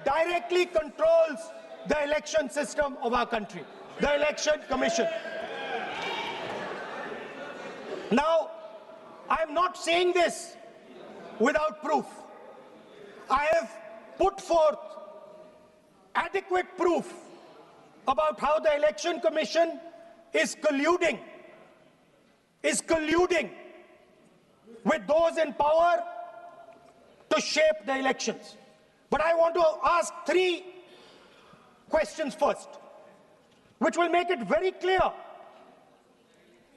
directly controls the election system of our country, the Election Commission. Now, I'm not saying this without proof. I have put forth adequate proof about how the Election Commission is colluding with those in power to shape the elections. But I want to ask 3 questions first, which will make it very clear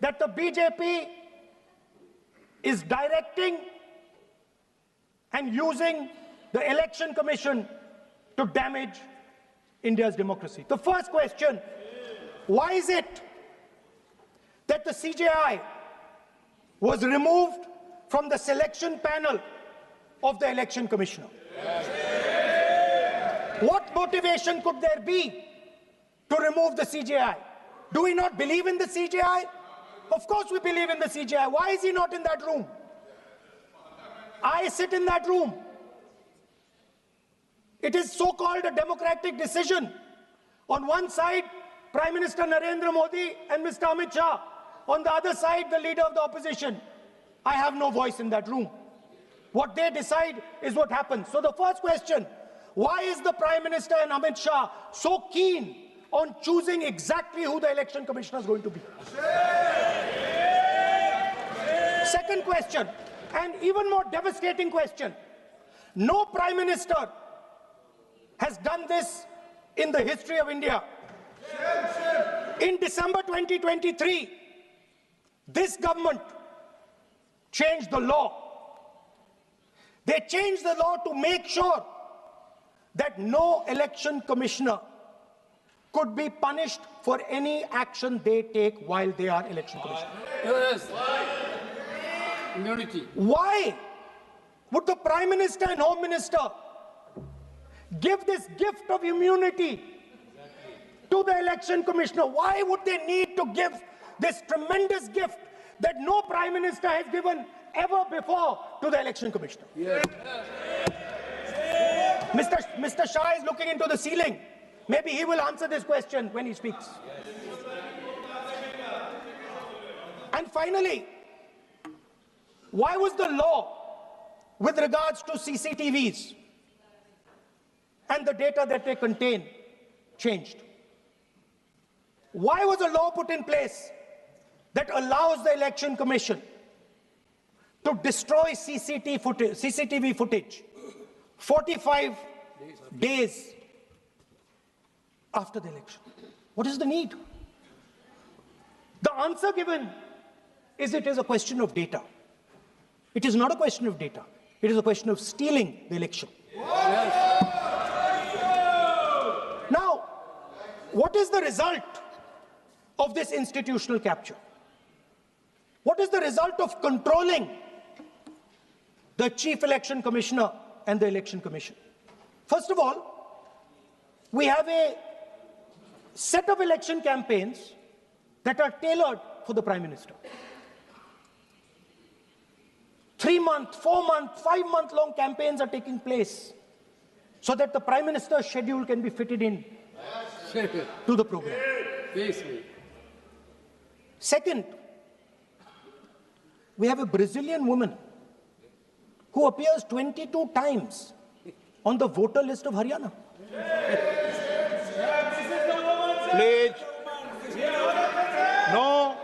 that the BJP is directing and using the Election Commission to damage India's democracy. The first question, why is it that the CJI was removed from the selection panel of the Election Commissioner? What motivation could there be to remove the CJI? Do we not believe in the CJI? Of course we believe in the CJI. Why is he not in that room? I sit in that room. It is so-called a democratic decision. On one side, Prime Minister Narendra Modi and Mr. Amit Shah. On the other side, the leader of the opposition. I have no voice in that room. What they decide is what happens. So the first question, why is the Prime Minister and Amit Shah so keen on choosing exactly who the Election Commissioner is going to be? Second question, and even more devastating question. No Prime Minister has done this in the history of India. In December 2023, this government changed the law. They changed the law to make sure that no election commissioner could be punished for any action they take while they are election commissioner. Yes. Immunity. Why would the Prime Minister and Home Minister give this gift of immunity to the election commissioner? Why would they need to give this tremendous gift that no Prime Minister has given ever before to the election commissioner? Yes. Mr. Shah is looking into the ceiling. Maybe he will answer this question when he speaks. And finally, why was the law with regards to CCTVs and the data that they contain changed? Why was a law put in place that allows the Election Commission to destroy CCTV footage 45 days after the election? What is the need? The answer given is it is a question of data. It is not a question of data. It is a question of stealing the election. Now, what is the result of this institutional capture? What is the result of controlling the Chief Election Commissioner and the Election Commission? First of all, we have a set of election campaigns that are tailored for the Prime Minister. 3-month, 4-month, 5-month long campaigns are taking place so that the Prime Minister's schedule can be fitted in to the program. Second, we have a Brazilian woman who appears 22 times on the voter list of Haryana. Please. No.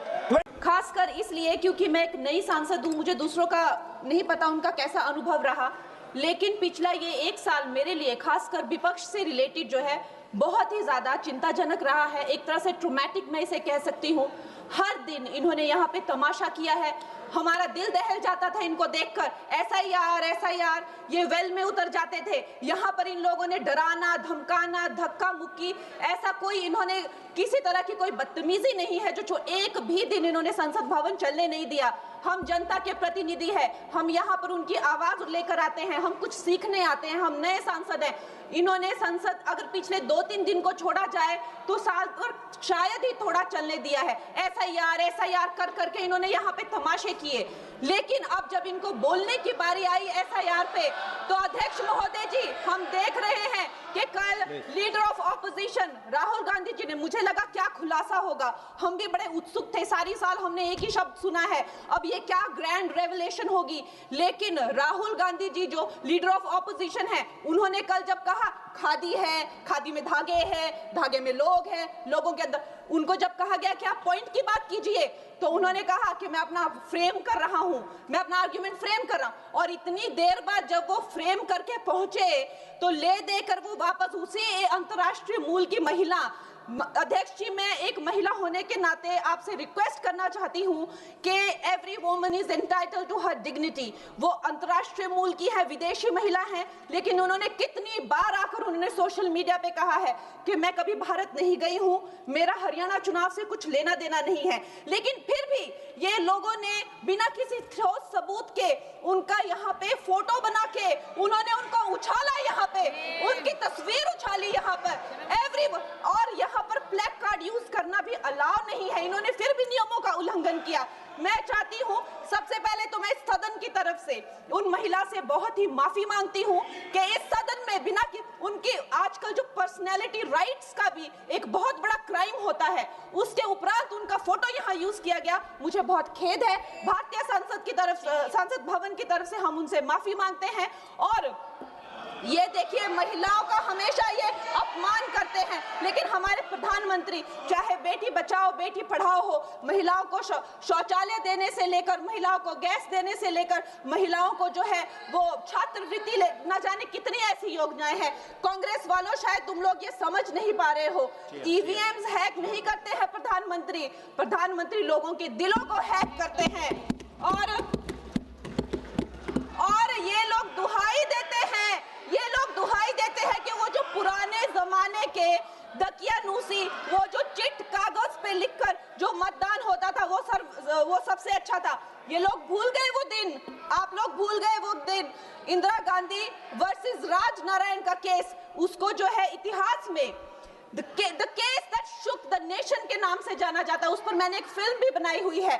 खासकर इसलिए क्योंकि मैं एक नई सांसद हूं, मुझे दूसरों का नहीं पता उनका कैसा अनुभव रहा, लेकिन पिछला ये 1 साल मेरे लिए खासकर विपक्ष से रिलेटेड जो है बहुत ही ज्यादा चिंताजनक रहा है। एक तरह से ट्रॉमेटिक मैं इसे कह सकती हूँ। हर दिन इन्होंने यहाँ पे तमाशा किया है, हमारा दिल दहल जाता था इनको देखकर। एसआईआर ये वेल में उतर जाते थे। यहाँ पर इन लोगों ने डराना, धमकाना, धक्का मुक्की, ऐसा कोई इन्होंने किसी तरह की कोई बदतमीजी नहीं है जो एक भी दिन इन्होंने संसद भवन चलने नहीं दिया। हम जनता के प्रतिनिधि हैं, हम यहाँ पर उनकी आवाज लेकर आते हैं, हम कुछ सीखने आते हैं, हम नए सांसद हैं। इन्होंने संसद अगर पिछले 2-3 दिन को छोड़ा जाए तो साल भर शायद ही थोड़ा चलने दिया है। एसआईआर कर करके इन्होंने यहाँ पे तमाशे किए, लेकिन अब जब इनको बोलने की बारी आई एसआईआर पे, तो अध्यक्ष महोदय जी हम देख रहे हैं हैं कि कल leader of opposition Rahul Gandhi ji ने, मुझे लगा क्या खुलासा होगा, हम भी बड़े उत्सुक थे, सारी साल हमने एक ही शब्द सुना है, अब ये क्या ग्रैंड रेवलेशन होगी। लेकिन राहुल गांधी जी जो लीडर ऑफ ऑपोजिशन है, उन्होंने कल जब कहा खादी है, खादी में धागे हैं, धागे में लोग हैं, लोगों के अंदर, उनको जब कहा गया कि आप पॉइंट की बात कीजिए, तो उन्होंने कहा कि मैं अपना फ्रेम कर रहा हूं, मैं अपना आर्गुमेंट फ्रेम कर रहा हूं। और इतनी देर बाद जब वो फ्रेम करके पहुंचे तो ले देकर वो वापस उसी अंतर्राष्ट्रीय मूल की महिला, अध्यक्ष जी, मैं एक महिला होने के नाते आपसे रिक्वेस्ट करना चाहती हूं कि every woman is entitled to her dignity. वो अंतर्राष्ट्रीय मूल की है, विदेशी महिला है, लेकिन उन्होंने कितनी बार आकर उन्होंने सोशल मीडिया पे कहा है कि मैं कभी भारत नहीं गई हूं, मेरा हरियाणा चुनाव से कुछ लेना देना नहीं है। लेकिन फिर भी ये लोगों ने बिना किसी ठोस सबूत के उनका यहाँ पे फोटो बना के उन्होंने उनको उछाला, यहाँ पे उनकी तस्वीर उछाली यहाँ पर एवरी, और यहाँ पर प्लेक कार्ड यूज करना भी अलाउ नहीं है। इन्होंने फिर भी नियमों का उल्लंघन किया। मैं चाहती हूँ सबसे पहले तो मैं इस सदन की तरफ से उन महिला से बहुत ही माफी मांगती हूँ कि इस सदन में बिना कि उनकी आजकल जो पर्सनैलिटी राइट्स का भी एक बहुत बड़ा क्राइम होता है, उसके उपरांत उनका फोटो यहाँ यूज किया गया, मुझे बहुत खेद है। भारतीय संसद की तरफ, संसद भवन की तरफ से हम उनसे माफी मांगते हैं। और ये देखिए, महिलाओं का हमेशा ये अपमान करते हैं, लेकिन हमारे प्रधानमंत्री चाहे बेटी बचाओ बेटी पढ़ाओ हो, महिलाओं को शौचालय देने से लेकर, महिलाओं को गैस देने से लेकर, महिलाओं को जो है वो छात्रवृत्ति, न जाने कितनी ऐसी योजनाएं हैं। कांग्रेस वालों, शायद तुम लोग ये समझ नहीं पा रहे हो, ईवीएम्स हैक नहीं करते हैं प्रधानमंत्री, प्रधानमंत्री लोगों के दिलों को हैक करते हैं। और ये लोग दुहाई देते हैं, ये लोग दुहाई देते हैं कि वो जो पुराने जमाने के दकियानूसी, वो जो चिट कागज पे लिखकर जो मतदान होता था वो सबसे अच्छा था। ये लोग भूल गए वो दिन, आप लोग भूल गए वो दिन। इंदिरा गांधी वर्सेस राज नारायण का केस, उसको जो है इतिहास में The case that shook the nation के नाम से जाना जाता है, उस पर मैंने एक फिल्म भी बनाई हुई है।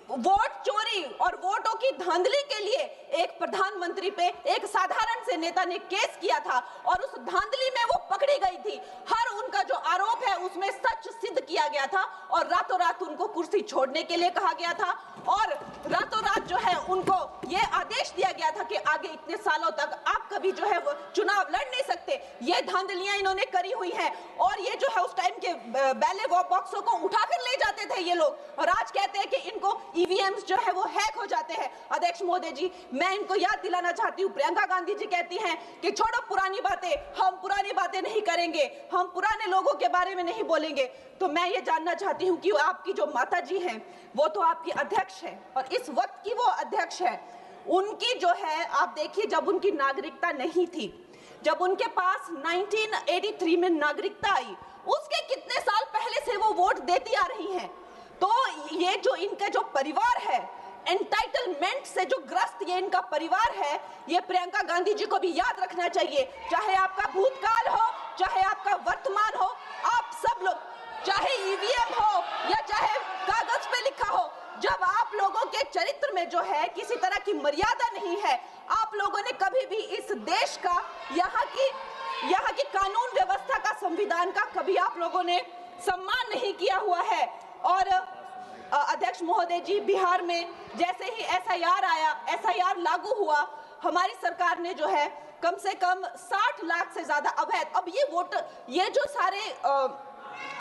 वोट चोरी और वोटों की धांधली के लिए एक प्रधानमंत्री पे एक साधारण से नेता ने केस किया था और उस धांधली में वो पकड़ी गई थी। हर उनका जो आरोप है उसमें सच सिद्ध किया गया था और रातों रात उनको कुर्सी छोड़ने के लिए कहा गया था और रातों रात जो है उनको ये आदेश दिया गया था कि आगे इतने सालों तक आप कभी जो है वो चुनाव लड़ नहीं सकते। ये धांधलियां इन्होंने करी हुई हैं और ये जो है उस टाइम के बैलेट बॉक्सों को उठाकर ले जाते थे ये लोग, और आज कहते हैं कि इनको ईवीएम्स जो है वो हैक हो जाते हैं। अध्यक्ष महोदय जी, मैं इनको याद दिलाना चाहती हूँ, प्रियंका गांधी जी कहती हैं कि छोड़ो पुरानी बातें, हम पुरानी बातें नहीं करेंगे, हम पुराने लोगों के बारे में नहीं बोलेंगे। तो मैं ये जानना चाहती हूँ कि आपकी जो माता जी हैं वो तो आपकी अध्यक्ष है और इस वक्त की वो अध्यक्ष है, उनकी जो है आप देखिए, जब उनकी नागरिकता नहीं थी, जब उनके पास 1983 में नागरिकता आई, उसके कितने साल पहले से वो वोट देती आ रही हैं। तो ये जो इनका जो परिवार है, एंटाइटलमेंट से जो ग्रस्त ये इनका परिवार है, ये प्रियंका गांधी जी को भी याद रखना चाहिए। चाहे आपका भूतकाल हो, चाहे आपका वर्तमान हो, आप सब लोग, चाहे ईवीएम हो या चाहे कागज पे लिखा हो, जब आप लोगों के चरित्र में जो है किसी तरह की मर्यादा नहीं है, आप लोगों ने कभी भी इस देश का, यहाँ की कानून व्यवस्था का, संविधान का कभी आप लोगों ने सम्मान नहीं किया हुआ है। और अध्यक्ष महोदय जी, बिहार में जैसे ही एसआईआर आया, एसआईआर लागू हुआ, हमारी सरकार ने जो है कम से कम 60 लाख से ज्यादा अवैध, अब ये वोट, ये जो सारे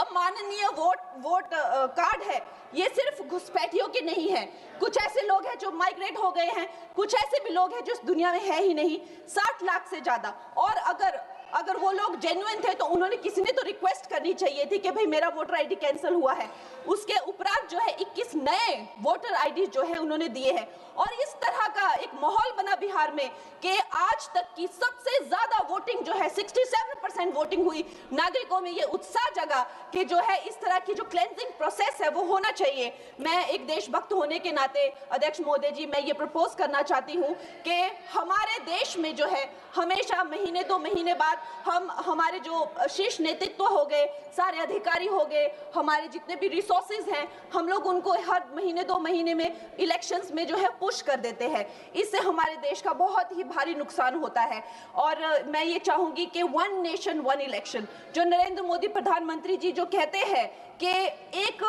अमाननीय वोट कार्ड है, ये सिर्फ घुसपैठियों के नहीं है, कुछ ऐसे लोग हैं जो माइग्रेट हो गए हैं, कुछ ऐसे भी लोग हैं जो इस दुनिया में है ही नहीं, 60 लाख से ज्यादा। और अगर वो लोग जेन्युइन थे तो उन्होंने, किसी ने तो रिक्वेस्ट करनी चाहिए थी कि भाई मेरा वोटर आईडी कैंसिल हुआ है। उसके उपरांत जो है 21 नए वोटर आईडी जो है उन्होंने दिए हैं और इस तरह का एक माहौल बना बिहार में कि आज तक की सबसे ज्यादा वोटिंग जो है 67% वोटिंग हुई। नागरिकों में ये उत्साह जगा कि जो है इस तरह की जो क्लेंजिंग प्रोसेस है वो होना चाहिए। मैं एक देशभक्त होने के नाते अध्यक्ष महोदय जी मैं ये प्रपोज करना चाहती हूँ कि हमारे देश में जो है हमेशा महीने 2 महीने बाद हम हमारे जो शीर्ष नेतृत्व हो गए, सारे अधिकारी हो गए, हमारे जितने भी रिसोर्सेज हैं, हम लोग उनको हर महीने 2 महीने में इलेक्शंस में जो है पुश कर देते हैं। इससे हमारे देश का बहुत ही भारी नुकसान होता है। और मैं ये चाहूंगी कि 1 नेशन 1 इलेक्शन जो नरेंद्र मोदी प्रधानमंत्री जी जो कहते हैं कि एक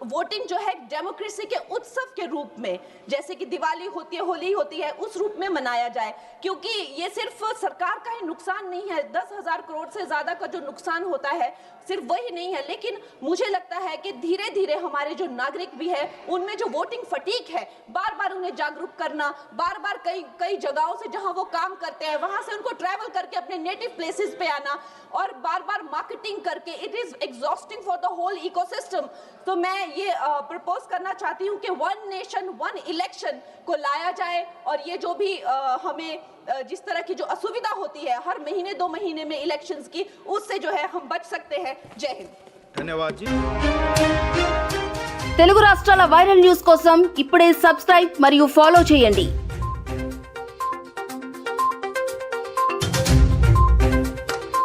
वोटिंग जो है डेमोक्रेसी के उत्सव के रूप में, जैसे कि दिवाली होती है, होली होती है, उस रूप में मनाया जाए, क्योंकि ये सिर्फ सरकार का ही नुकसान नहीं है। 10,000 करोड़ से ज्यादा का जो नुकसान होता है सिर्फ वही नहीं है, लेकिन मुझे लगता है कि धीरे धीरे हमारे जो नागरिक भी है उनमें जो वोटिंग फटीक है, बार बार उन्हें जागरूक करना, बार बार कई जगहों से जहां वो काम करते हैं वहां से उनको ट्रैवल करके अपने नेटिव प्लेसेस पे आना और बार बार मार्केटिंग करके, it is exhausting for the whole ecosystem. तो मैं ये प्रपोज करना चाहती हूँ कि 1 नेशन 1 इलेक्शन को लाया जाए और ये जो भी हमें जिस तरह की जो असुविधा होती है हर महीने 2 महीने में इलेक्शंस की, उससे जो है हम बच सकते हैं। जय हिंद। धन्यवाद जी। తెలుగు రాష్ట్రాల వైరల్ న్యూస్ కోసం ఇప్పుడే సబ్స్క్రైబ్ మరియు ఫాలో చేయండి।